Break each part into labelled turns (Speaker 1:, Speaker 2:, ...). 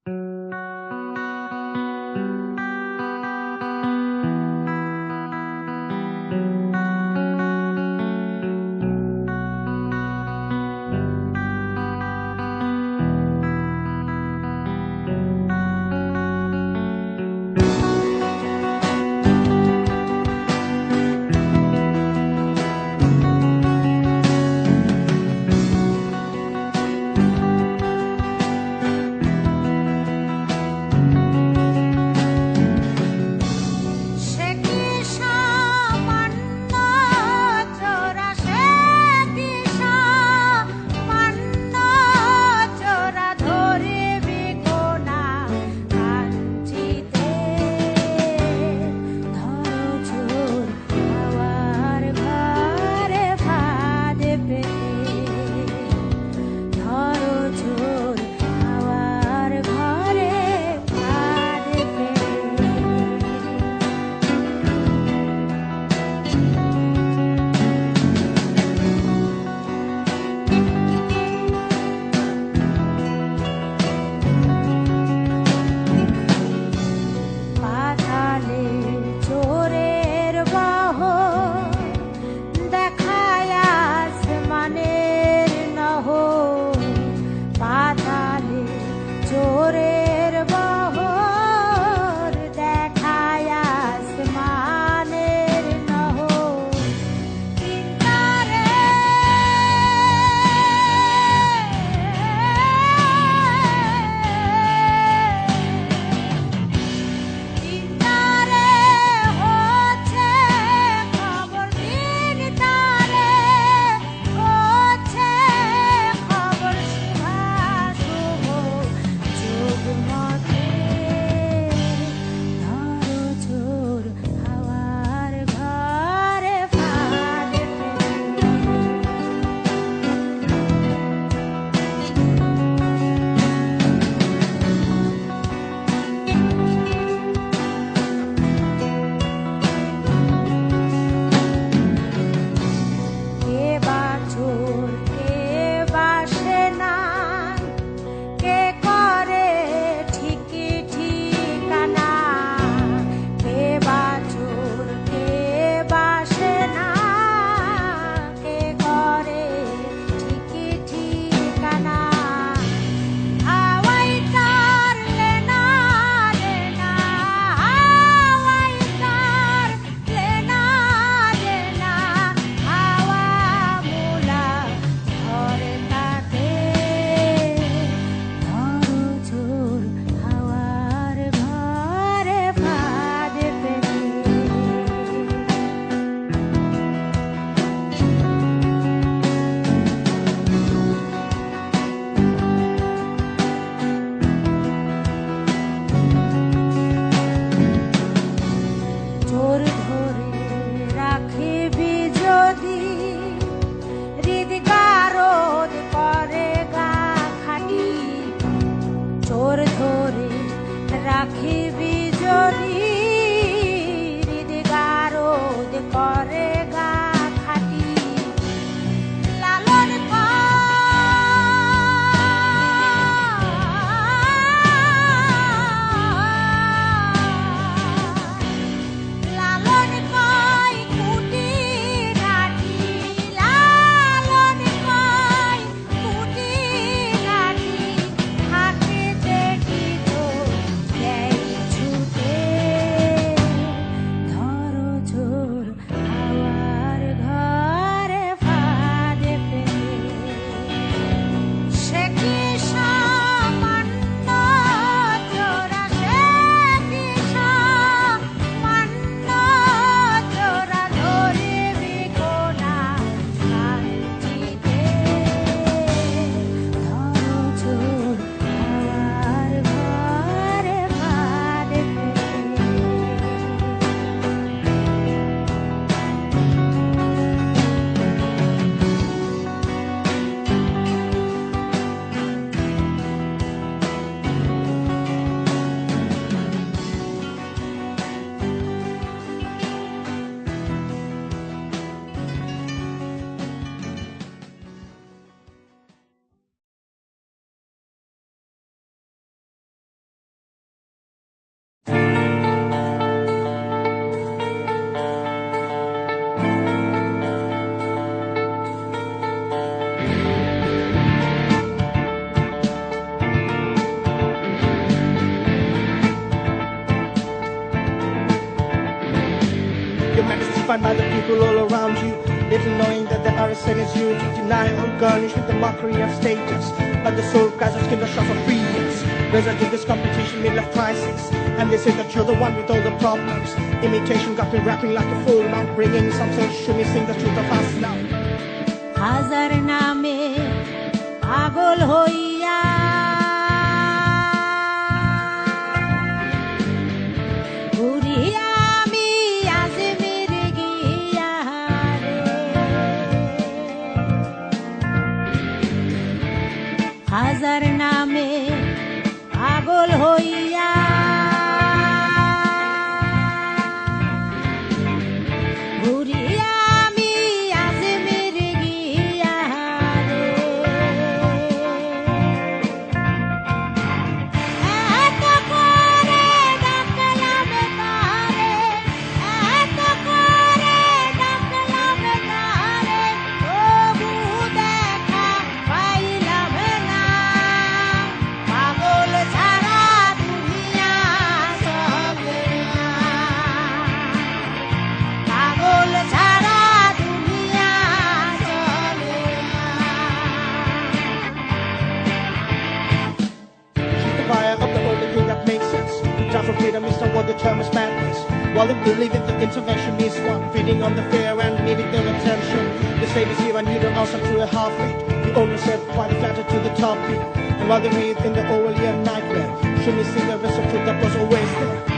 Speaker 1: ছুটে defined by the people all around you. Little knowing that the RSN is you. Denial garnished with the mockery of status. But the soul cries of skin the shots of freeness. Result in this competition middle of crisis. And they say that you're the one with all the problems. Imitation got me rapping like a fool. Now bringing some sort of should me sing the truth of us now.
Speaker 2: হাজার নামে পাগল হইয়া ঘুরিয়া আমি আজমির গিয়া রে হাজার নামে পাগল হইয়া ঘুরিয়া
Speaker 1: What the term is madness. While they believe that the intervention is one, feeding on the fear and needing their attention. The state is here and you don't answer to a half rate. You only said quite flattered to the top beat. And while they read in the Orwellian nightmare, should we see the rest of truth that was always there?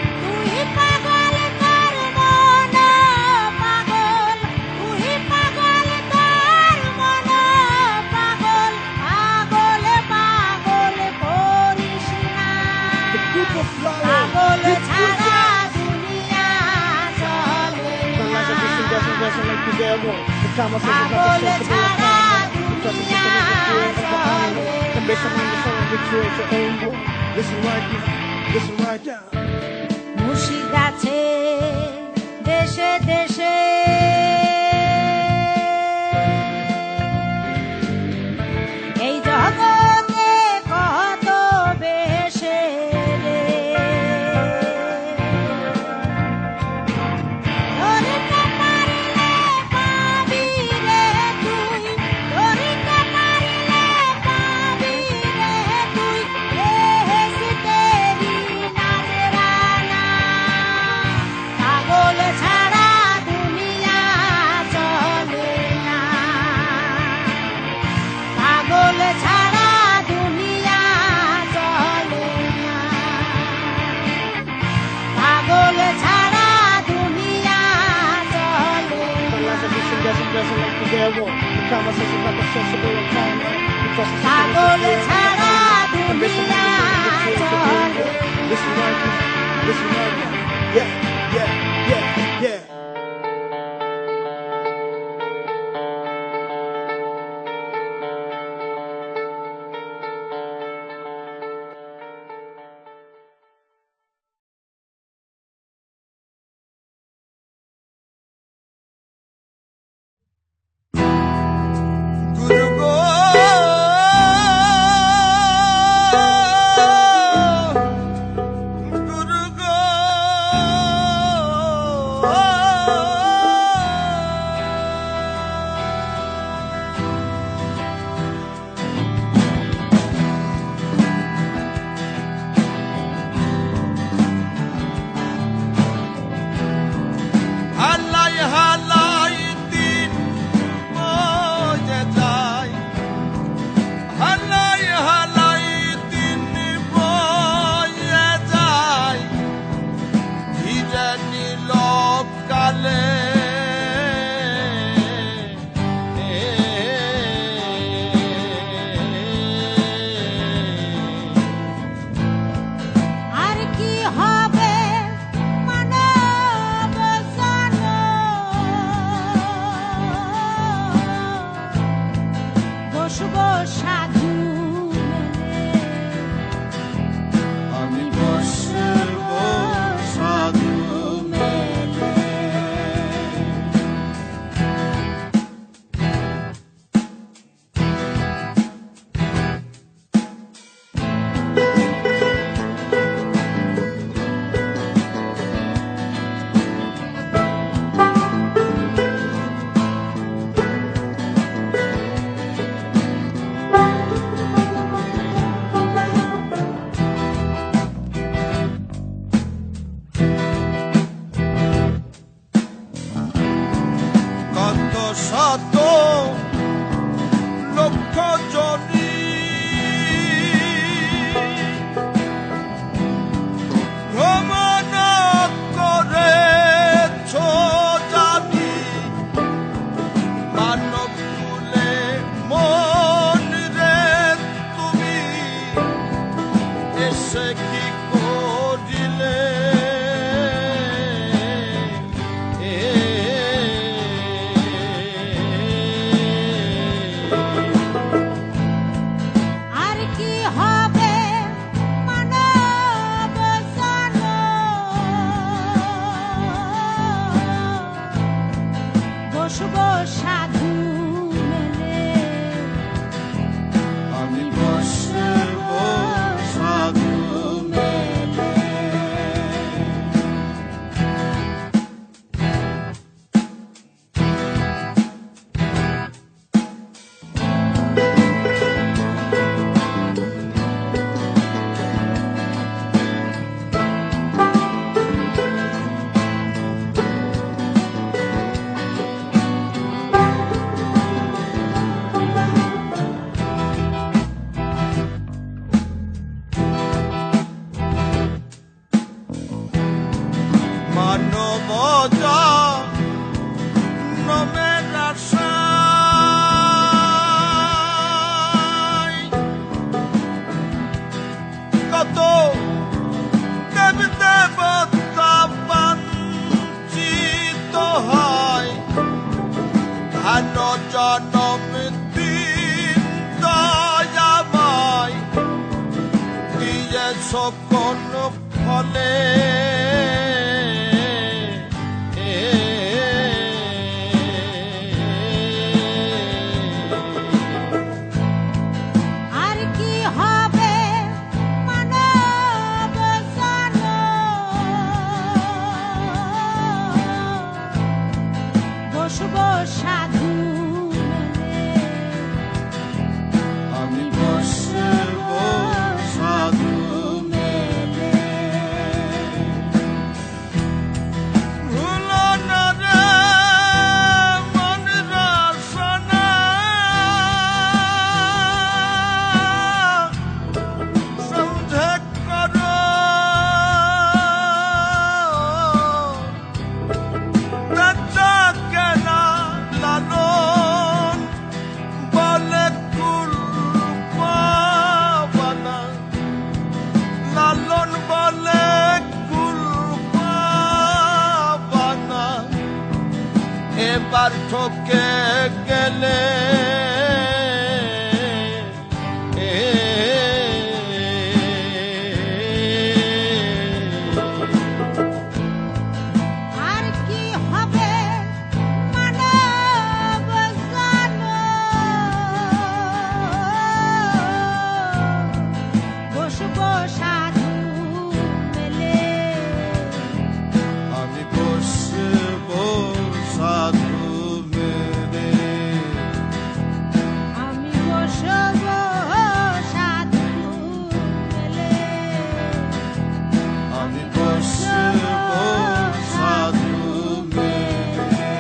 Speaker 1: The conversation about the social economy. The system is the fear of the enemy. And based on the soul, you create your own world. Listen right now. Listen right now.
Speaker 2: মুর্শিদাছে দেশে দেশে এই জগতে কত বেশে রে
Speaker 1: doesn't like the their war. The conversation about the social economy. Because the listen right now. Listen right now. Yeah, yeah, yeah, yeah.
Speaker 3: Guru Go সে কি করিলে
Speaker 2: আর কি হবে মানব জন্ম বসবো সাধু মেলে
Speaker 3: আমি বসব সাধু মেলে মানবতা নমের আশায় কত দেবী দেবতা বঞ্চিত হয় ধ্যান জনম দিন দয়াময় দিয়েছ কোন ফলে
Speaker 2: আর কি হবে মানব জন্ম বসবো সাধু মেলে
Speaker 3: আমি বসব সাধু
Speaker 2: মেলে
Speaker 3: ভুলো না রে মন রসনা সমঝে করো বেচা কেনা লালন বলে কুল পাবানা লালন বলে কুল পাবানা এবার ঠকে গেলে
Speaker 2: আর কি হবে মানব জন্ম বসবো সাধু মেলে
Speaker 3: আমি বসব সাধু মেরে
Speaker 2: আমি বসবো সাধু মেলে
Speaker 3: আমি বসব সাধু মেরে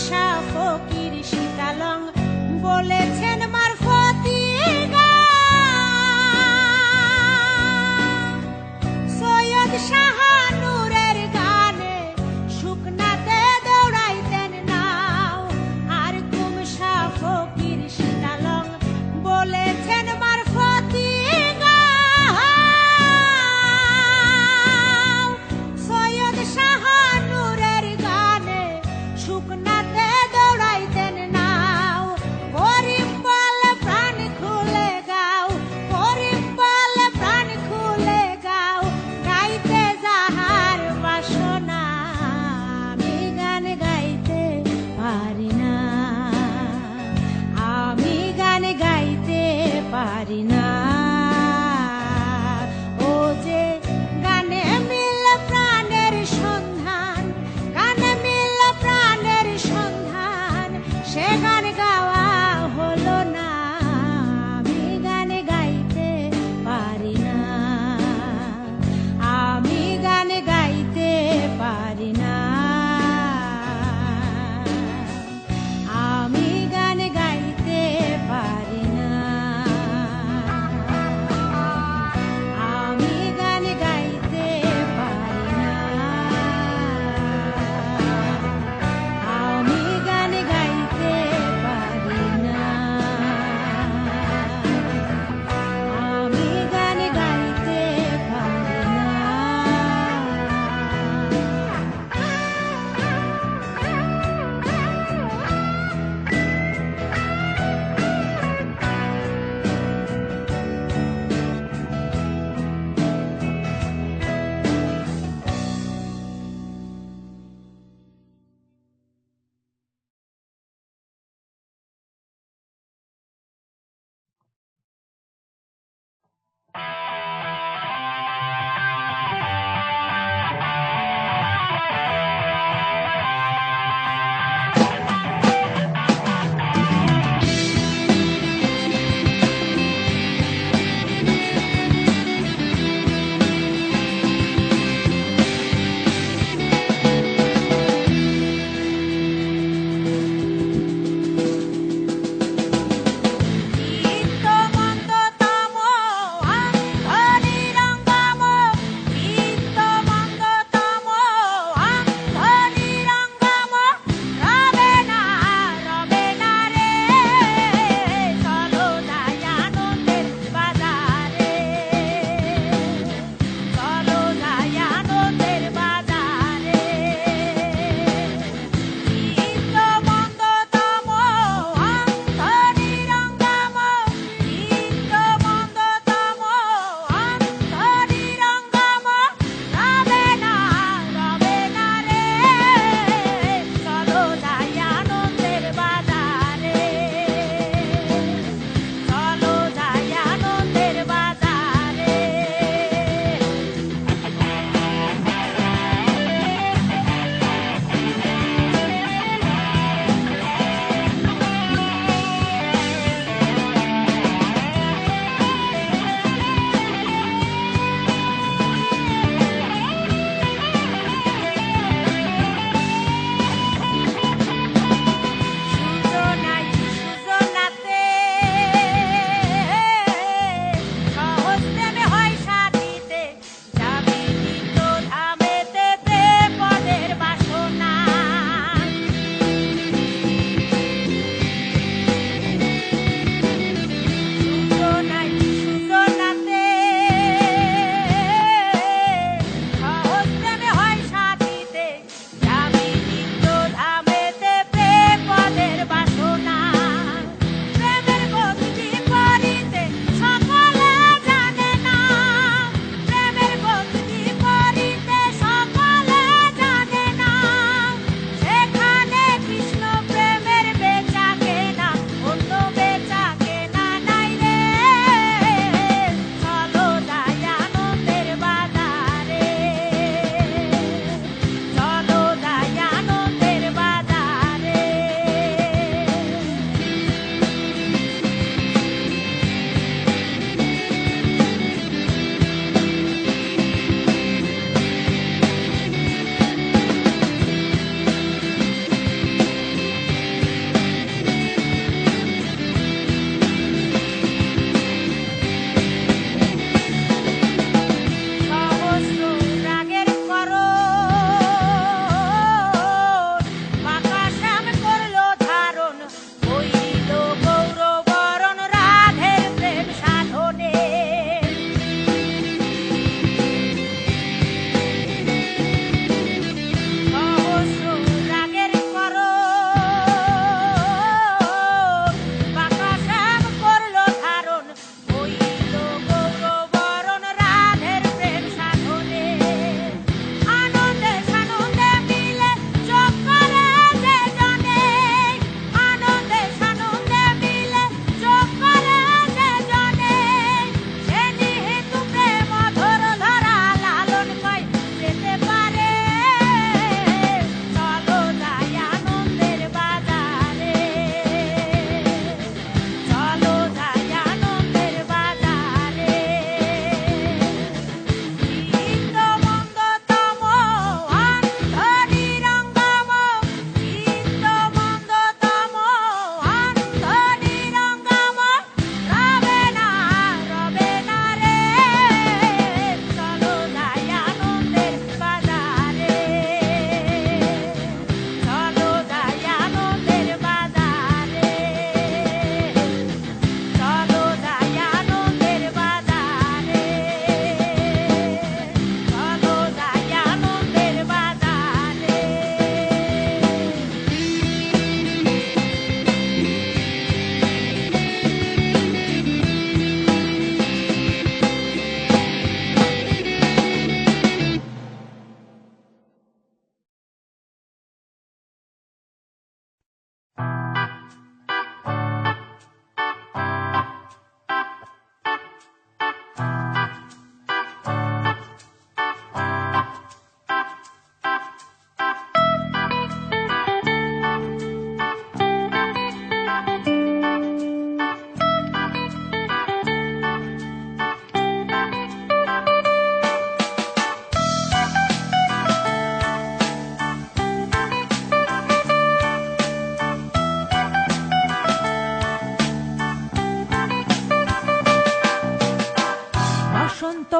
Speaker 2: শাহ ফকির সীতালং বলেছেন মারফতি সৈয়দ শাহ নূরের গানে শুকনাতে দৌড়াইতেন নাও আর গুম শাহ ফকির সীতালং বলেছেন মারফতি সৈয়দ শাহ নূরের গানে শুকনাতে দৌড়াইতেন নাও গরিব বলে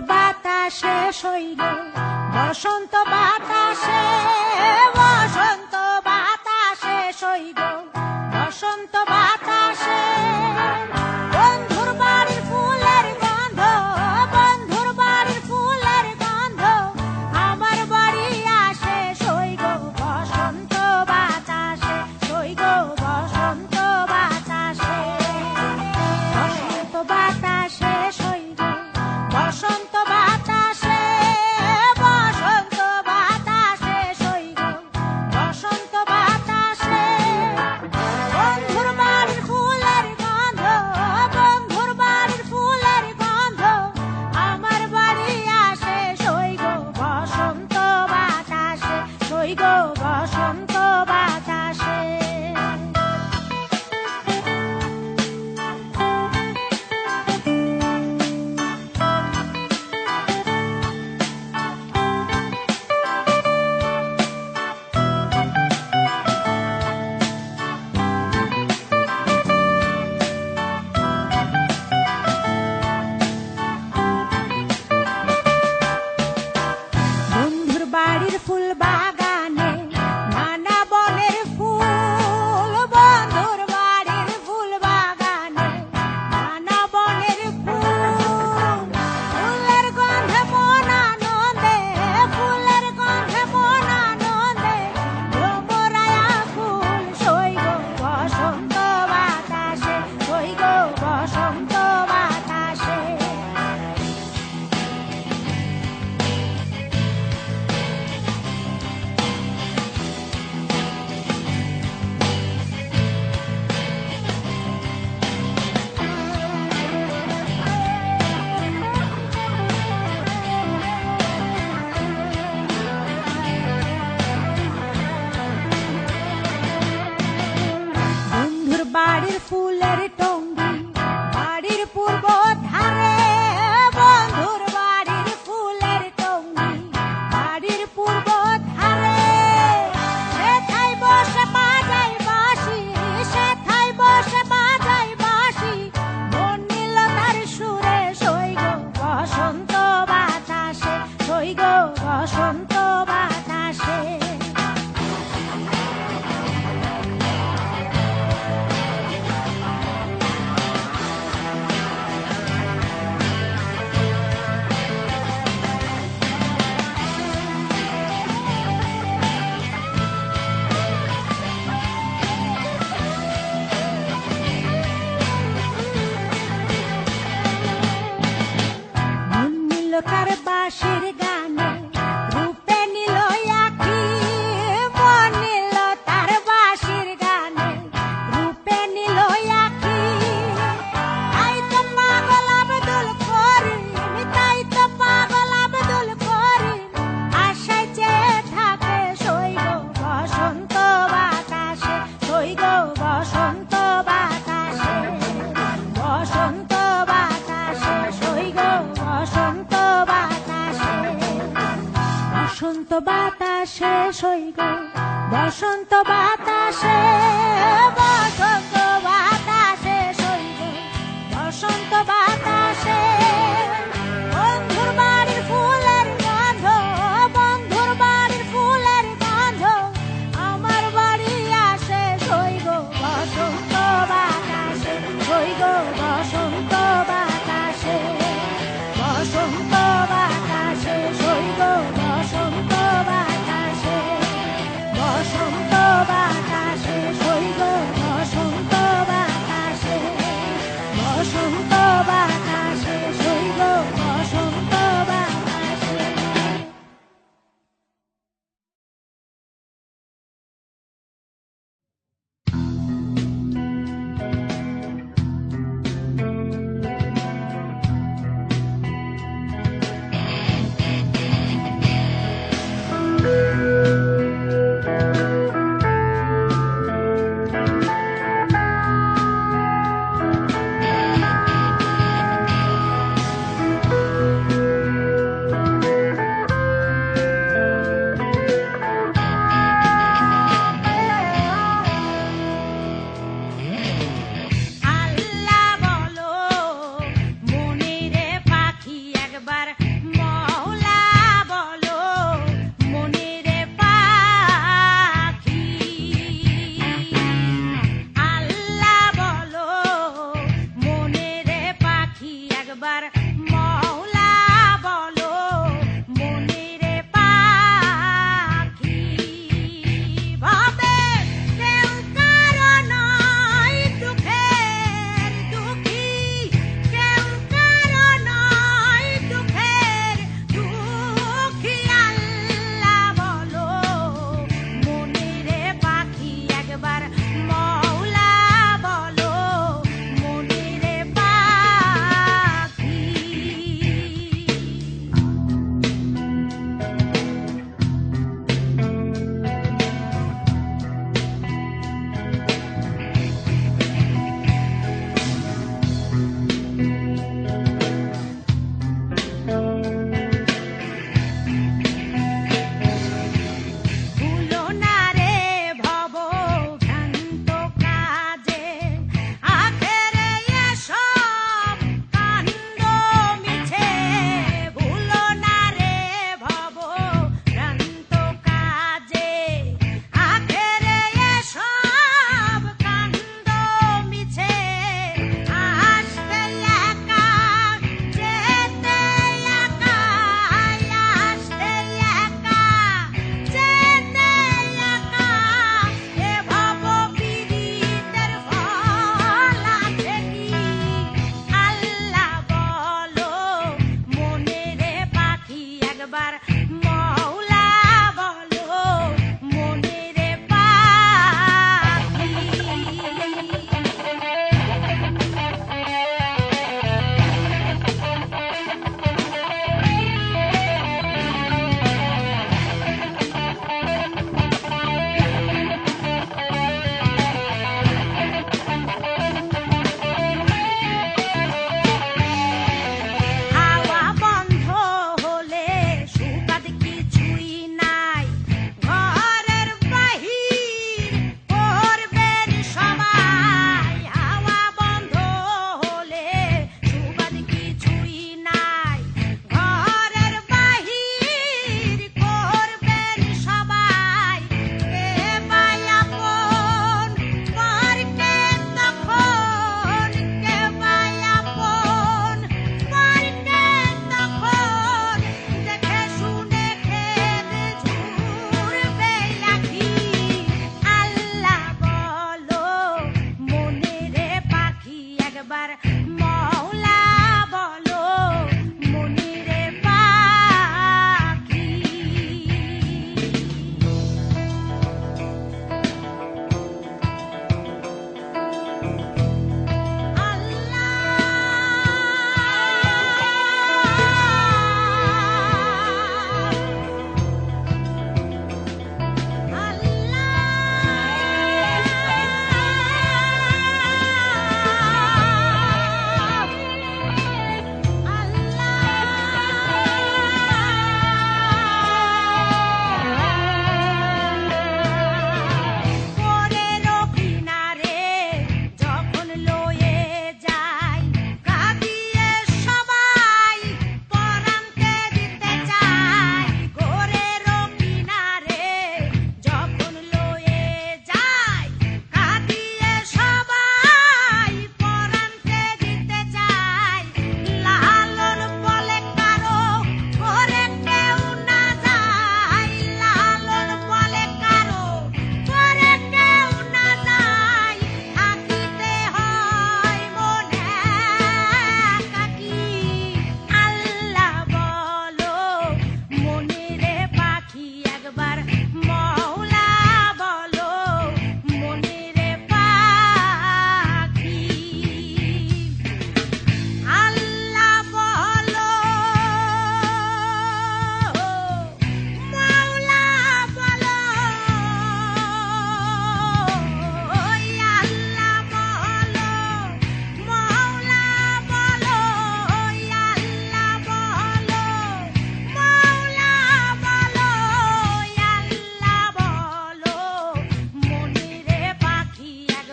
Speaker 2: বাতাসে সইল বসন্ত বাতাসে বসন্ত বাতাসে সইল বসন্ত বাতাসে বন্ধুর বাড়ির ফুলের গন্ধ বন্ধুর বাড়ির ফুলের গন্ধ আমার বাড়ি আসে সইল বসন্ত বাতাসে সইল বসন্ত বাতাসে বসন্ত বাতাসে সইল বসন্ত বাতাসে বসন্ত বাতাসে সইল বসন্ত বাতাসে বন্ধুর বাড়ির ফুলের গন্ধ বন্ধুর বাড়ির ফুলের গন্ধ আমার বাড়ি আসে সইল বসন্ত বাতাসে সইল বসন্ত বাতাসে বন্ধুর বাড়ির ফুল বাগানে নানা বনের ফুল বন্ধুর বাড়ির ফুল বাগানে নানা বনের ফুল ফুলের গন্ধে মন আনন্দে ফুলের গন্ধে মন আনন্দে ভ্রমরায়া ফুল সইগ বসন্ত বাতাসে সইগ বসন্ত বাতাসে বন্ধুর বাড়ির ফুলের টঙ্গি বাড়ির পূর্ব ধারে বন্ধুর বাড়ির ফুলের টঙ্গি বাড়ির পূর্ব ধারে সেথায় বসে বাজাই বাঁশি সেথায় বসে বাজাই বাঁশি মন নিল তার সুরে সইগ বসন্ত বাতাসে সইগ বসন্ত বাতাসে মন নিল কার বাঁশির গানে রূপে নিল আঁখি মন নিল তার বাঁশির গানে রূপে নিল আঁখি তাই তো পাগল আব্দুল করিম তাই তো পাগল আব্দুল করিম আশায় চেয়ে থাকে সইগ বসন্ত বাতাসে সইগ বসন্ত বাতাসে বসন্ত বাতাসে সইগ বসন্ত বাতাসে বসন্ত বাতাসে সইগ বসন্ত বাতাসে বসন্ত বাতাসে সইগ বসন্ত বাতাসে বন্ধুর বাড়ির ফুলের গন্ধ বন্ধুর বাড়ির ফুলের গন্ধ আমার বাড়ি আসে সইগ বসন্ত বাতাসে সইগ বসন্ত বাতাসে বসন্ত বাতাসে সইগ বসন্ত বাতাসে বসন্ত বাতাসে সইগ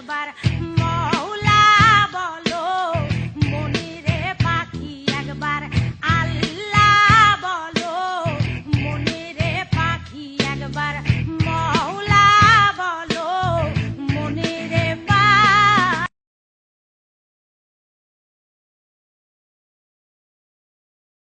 Speaker 2: একবার